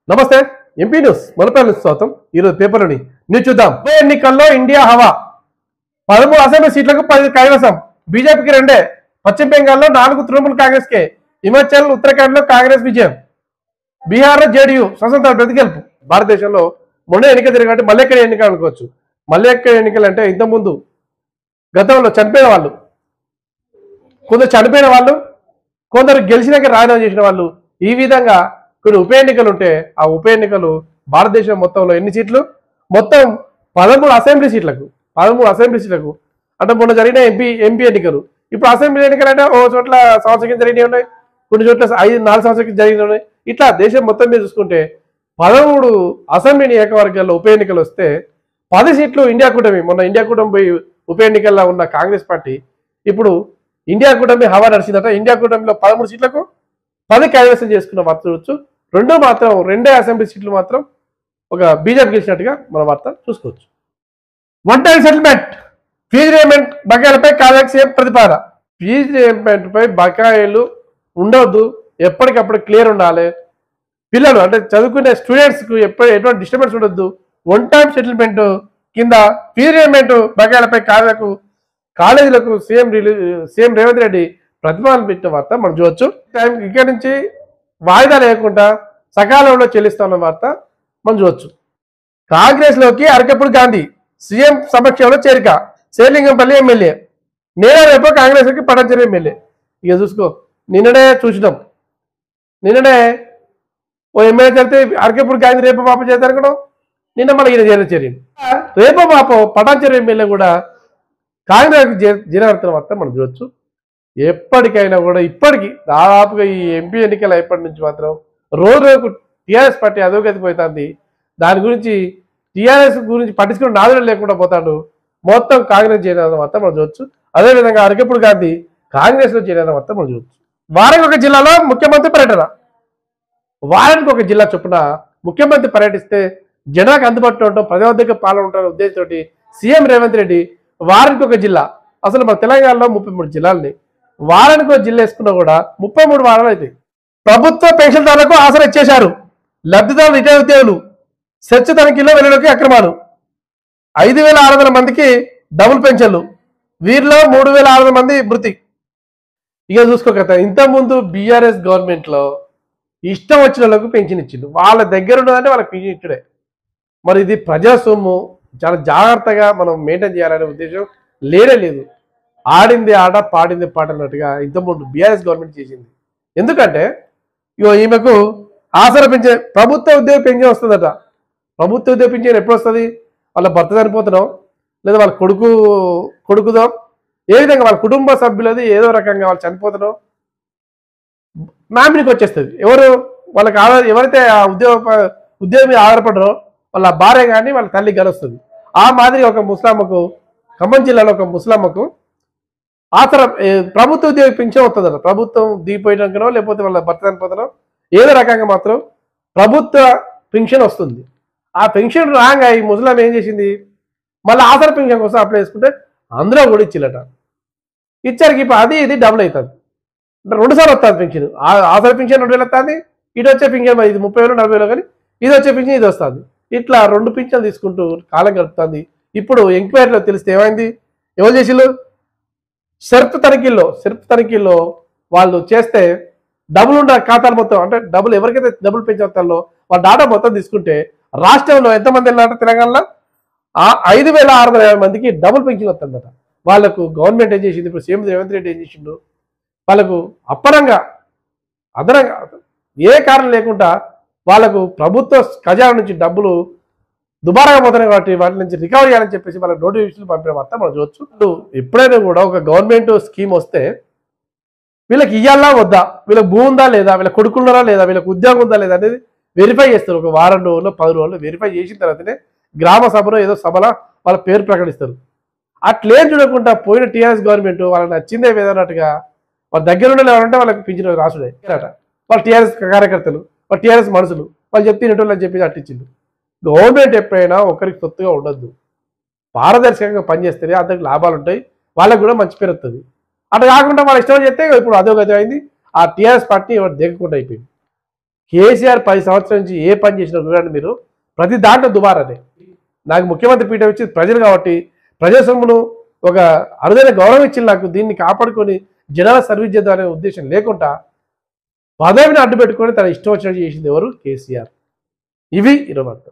నమస్తే MP news మొదటి స్వాగతం. ఈరోజు పేపర్లోని న్యూస్ చూద్దాం. ఎన్నికల్లో ఇండియా హవా 13 అసెంబ్లీ సీట్లకు 10 కైవసం. బీజేపీకి 2, పశ్చిమ బెంగాల్లో 4 తృణమూల్ కాంగ్రెస్ కే, హిమాచల్ ఉత్తరాఖండ్ లో కాంగ్రెస్ విజయం, బీహార్ లో జేడీయూ స్వతంత్ర ప్రతిగెలుపు. భారతదేశంలో మొన్న ఎన్నిక జరిగినట్టు మళ్ళీ ఎక్కడ ఎన్నిక అనుకోవచ్చు. మళ్ళీ ఎక్కడ ఎన్నికలు అంటే ఇంతకుముందు గతంలో చనిపోయిన వాళ్ళు, కొందరు చనిపోయిన వాళ్ళు, కొందరు గెలిచినాక రాజీనామా చేసిన వాళ్ళు, ఈ విధంగా కొన్ని ఉప ఎన్నికలు ఉంటే ఆ ఉప ఎన్నికలు భారతదేశం మొత్తంలో ఎన్ని సీట్లు? మొత్తం 13 అసెంబ్లీ సీట్లకు. 13 అసెంబ్లీ సీట్లకు అంటే మొన్న జరిగిన ఎంపీ ఎన్నికలు. ఇప్పుడు అసెంబ్లీ ఎన్నికలు అంటే ఓ చోట్ల సంవత్సరం జరిగినవి ఉన్నాయి, కొన్ని చోట్ల 4 సంవత్సరాలకి జరిగినవి ఉన్నాయి. ఇట్లా దేశం మొత్తం మీద చూసుకుంటే 13 అసెంబ్లీ నియోజకవర్గాల్లో ఉప ఎన్నికలు వస్తే 10 సీట్లు ఇండియా కూటమి. మొన్న ఇండియా కూటమి పోయి ఉప ఎన్నికల్లో ఉన్న కాంగ్రెస్ పార్టీ ఇప్పుడు ఇండియా కూటమి హవా నడిచిందట. ఇండియా కూటమిలో 13 సీట్లకు 10 కైవసం చేసుకున్న వార్త చూడొచ్చు. రెండే అసెంబ్లీ సీట్లు మాత్రం ఒక బీజేపీ గెలిచినట్టుగా మన వార్త చూసుకోవచ్చు. One time settlement, fee reimbursement బకాయిలపై కాంగ్రెస్ సీఎం ప్రతిపాదన. ఫీజు రియంబర్స్మెంట్ పై బకాయిలు ఉండవద్దు, ఎప్పటికప్పుడు క్లియర్ ఉండాలి. పిల్లలు అంటే చదువుకునే స్టూడెంట్స్ కు ఎటువంటి డిస్టర్బెన్స్ ఉండొద్దు. వన్ టైం సెటిల్మెంట్ కింద ఫీజు రియంబర్స్మెంట్ బకాయిలపై కాలేజీలకు సీఎం రేవంత్ రెడ్డి ప్రతిపాదన పెట్టిన వార్త మనం చూడవచ్చు. ఇక్కడి నుంచి వాయిదా లేకుండా సకాలంలో చెల్లిస్తున్న వార్త మనం చూడవచ్చు. కాంగ్రెస్ లోకి అరకప్పుడు గాంధీ సీఎం సమక్షంలో చేరిక. శేర్లింగంపల్లి ఎమ్మెల్యే నేనే రేపు కాంగ్రెస్ లోకి పటాన్చెరు ఎమ్మెల్యే. ఇక చూసుకో, నిన్ననే చూసినాం. నిన్ననే ఓ ఎమ్మెల్యే చేరితే అరకప్పుడు గాంధీ రేపు పాప చేస్తారు అనుకోవడం, నిన్న మన ఈయన చేరింది. రేపు పాప పటాన్చెరు ఎమ్మెల్యే కూడా కాంగ్రెస్ చేరుతున్న వార్త మనం చూడవచ్చు. ఎప్పటికైనా కూడా ఇప్పటికీ దాదాపుగా ఈ ఎంపీ ఎన్నికలు అయిప్పటి నుంచి మాత్రం రోజుకు టీఆర్ఎస్ పార్టీ అధోగతి పోతుంది. దాని గురించి టీఆర్ఎస్ గురించి పట్టించుకుని నాదులు లేకుండా పోతాడు. మొత్తం కాంగ్రెస్ చేరిన వార్త మనం చూడవచ్చు. అదేవిధంగా అరకప్పుడు గాంధీ కాంగ్రెస్ లో చేరిన వార్త మనం చూడవచ్చు. వారానికి ఒక జిల్లాలో ముఖ్యమంత్రి పర్యటన. వారానికి ఒక జిల్లా చొప్పున ముఖ్యమంత్రి పర్యటిస్తే జనానికి అందుబాటులో ఉండటం, ప్రజాదగ్గర పాలన ఉంటారనే ఉద్దేశంతో సీఎం రేవంత్ రెడ్డి వారానికి ఒక జిల్లా. అసలు మన తెలంగాణలో 33 జిల్లాలని వారానికి ఒక జిల్లా వేసుకున్నా కూడా 33 వారాలు అవుతాయి. ప్రభుత్వ పెన్షన్దారులకు ఆసరా ఇచ్చేశారు. లబ్ధిదారులు రిటైర్ ఉద్యోగులు స్వచ్ఛ తనిఖీలో వెలుగులోకి అక్రమాలు. 5,600 మందికి డబుల్ పెన్షన్లు, వీరిలో 3,600 మంది మృతి. ఇక చూసుకోక ఇంతకుముందు బీఆర్ఎస్ గవర్నమెంట్ లో ఇష్టం వచ్చిన వాళ్ళకు పెన్షన్ ఇచ్చిండు. వాళ్ళ దగ్గర ఉన్నదంటే వాళ్ళకి పెన్షన్ ఇచ్చుడే. మరి ఇది ప్రజా సొమ్ము, చాలా జాగ్రత్తగా మనం మెయింటైన్ చేయాలనే ఉద్దేశం లేదు. ఆడింది ఆట, పాడింది పాట అన్నట్టుగా ఇంతకుముందు బీఆర్ఎస్ గవర్నమెంట్ చేసింది. ఎందుకంటే ఇగో ఈమెకు ఆసరా పెన్షన్, ప్రభుత్వ ఉద్యోగ పెన్షన్ వస్తుందట. ప్రభుత్వ ఉద్యోగ పెన్షన్ ఎప్పుడు వస్తుంది? వాళ్ళ భర్త చనిపోతున్నాం, లేదా వాళ్ళ కొడుకుదో, ఏ విధంగా వాళ్ళ కుటుంబ సభ్యులది ఏదో రకంగా వాళ్ళు చనిపోతున్నాం, నామినీకి వచ్చేస్తుంది. వాళ్ళకి ఎవరైతే ఆ ఉద్యోగం మీద ఆధారపడరో వాళ్ళ భార్య కానీ వాళ్ళ తల్లి కానీ వస్తుంది. ఆ మాదిరి ఒక ముస్లాంకు, ఖమ్మం జిల్లాలో ఒక ముస్లాంకు ఆసరా ప్రభుత్వ ఉద్యోగ పెన్షన్ వస్తుందట. ప్రభుత్వం దిగిపోయినాకనో లేకపోతే వాళ్ళ భర్త చనిపోతానో ఏదో రకంగా మాత్రం ప్రభుత్వ పెన్షన్ వస్తుంది. ఆ పెన్షన్ రాగా ఈ ముస్లాం ఏం చేసింది, మళ్ళీ ఆసరా పెన్షన్ కోసం అప్లై చేసుకుంటే అందులో కూడా ఇచ్చిల్లట. ఇచ్చారికి ఇప్పుడు అది ఇది డబుల్ అవుతుంది. అంటే 2 సార్లు వస్తుంది పెన్షన్. ఆసరా పెన్షన్ 2,000 వస్తుంది, ఇటు వచ్చే పెన్షన్ ఇది 30,000 40,000, కానీ ఇది వచ్చే పెన్షన్ ఇది వస్తుంది. ఇట్లా 2 పెన్షన్లు తీసుకుంటూ కాలం గడుపుతుంది. ఇప్పుడు ఎంక్వైరీలో తెలిస్తే ఏమైంది, ఎవరు చేసిళ్ళు, సెర్ప్ తనిఖీల్లో వాళ్ళు చేస్తే డబ్బులు ఉన్న ఖాతాలు మొత్తం, అంటే డబ్బులు ఎవరికైతే డబ్బులు పెంచే వస్తారో వాళ్ళ డాటా మొత్తం తీసుకుంటే రాష్ట్రంలో ఎంతమంది వెళ్ళినట్టు తెలంగాణలో 5,650 మందికి డబుల్ పెన్షన్ వస్తుందట. వాళ్ళకు గవర్నమెంట్ ఏం చేసింది, ఇప్పుడు సీఎం రేవంత్ రెడ్డి ఏం చేసిండు, వాళ్ళకు అదనంగా ఏ కారణం లేకుండా వాళ్ళకు ప్రభుత్వ ఖజానా నుంచి డబ్బులు దుబారాగా పోతున్నాయి కాబట్టి వాటి నుంచి రికవరీ చేయాలని చెప్పేసి వాళ్ళకి నోటిఫికేషన్ పంపిన వార్త మనం చూడొచ్చు. ఎప్పుడైనా కూడా ఒక గవర్నమెంట్ స్కీమ్ వస్తే వీళ్ళకి ఇయ్యాలా వద్దా, వీళ్ళకి భూమి ఉందా లేదా, వీళ్ళకి కొడుకున్నారా లేదా, వీళ్ళకి ఉద్యోగం ఉందా లేదా అనేది వెరిఫై చేస్తారు. ఒక వారం రోజుల్లో 10 రోజుల్లో వెరిఫై చేసిన తర్వాతనే గ్రామ సభలో ఏదో సభలో వాళ్ళ పేరు ప్రకటిస్తారు. అట్లేం చూడకుండా పోయిన టీఆర్ఎస్ గవర్నమెంట్ వాళ్ళకి నచ్చిందే వేదన్నట్టుగా వాళ్ళ దగ్గర ఉండే ఎవరంటే వాళ్ళకి పింఛన్ రాసుడే అట. వాళ్ళ టీఆర్ఎస్ కార్యకర్తలు, వాళ్ళ టీఆర్ఎస్ మనుషులు వాళ్ళు చెప్తినట్టు అని చెప్పి అట్టించిండు. గవర్నమెంట్ ఎప్పుడైనా ఒకరికి సొత్తుగా ఉండొద్దు, పారదర్శకంగా పనిచేస్తేనే అందరికి లాభాలు ఉంటాయి, వాళ్ళకి కూడా మంచి పేరు వస్తుంది. అట్లా కాకుండా వాళ్ళు ఇష్టం చేస్తే ఇప్పుడు అదోగతి అయింది. ఆ టీఆర్ఎస్ పార్టీ ఎవరు దిగకుండా అయిపోయింది. కేసీఆర్ 10 సంవత్సరాల నుంచి ఏ పని చేసినా చూడండి మీరు, ప్రతి దాంట్లో దుబారానే. నాకు ముఖ్యమంత్రి పీఠం ఇచ్చి ప్రజలు కాబట్టి ప్రజా సొమ్మును ఒక అరుదైన గౌరవం ఇచ్చి నాకు దీన్ని కాపాడుకొని జనాల సర్వీస్ చేద్దాం అనే ఉద్దేశం లేకుండా పదవిని అడ్డు పెట్టుకొని తన ఇష్టం వచ్చినట్టు చేసింది ఎవరు? కేసీఆర్. ఇవి 20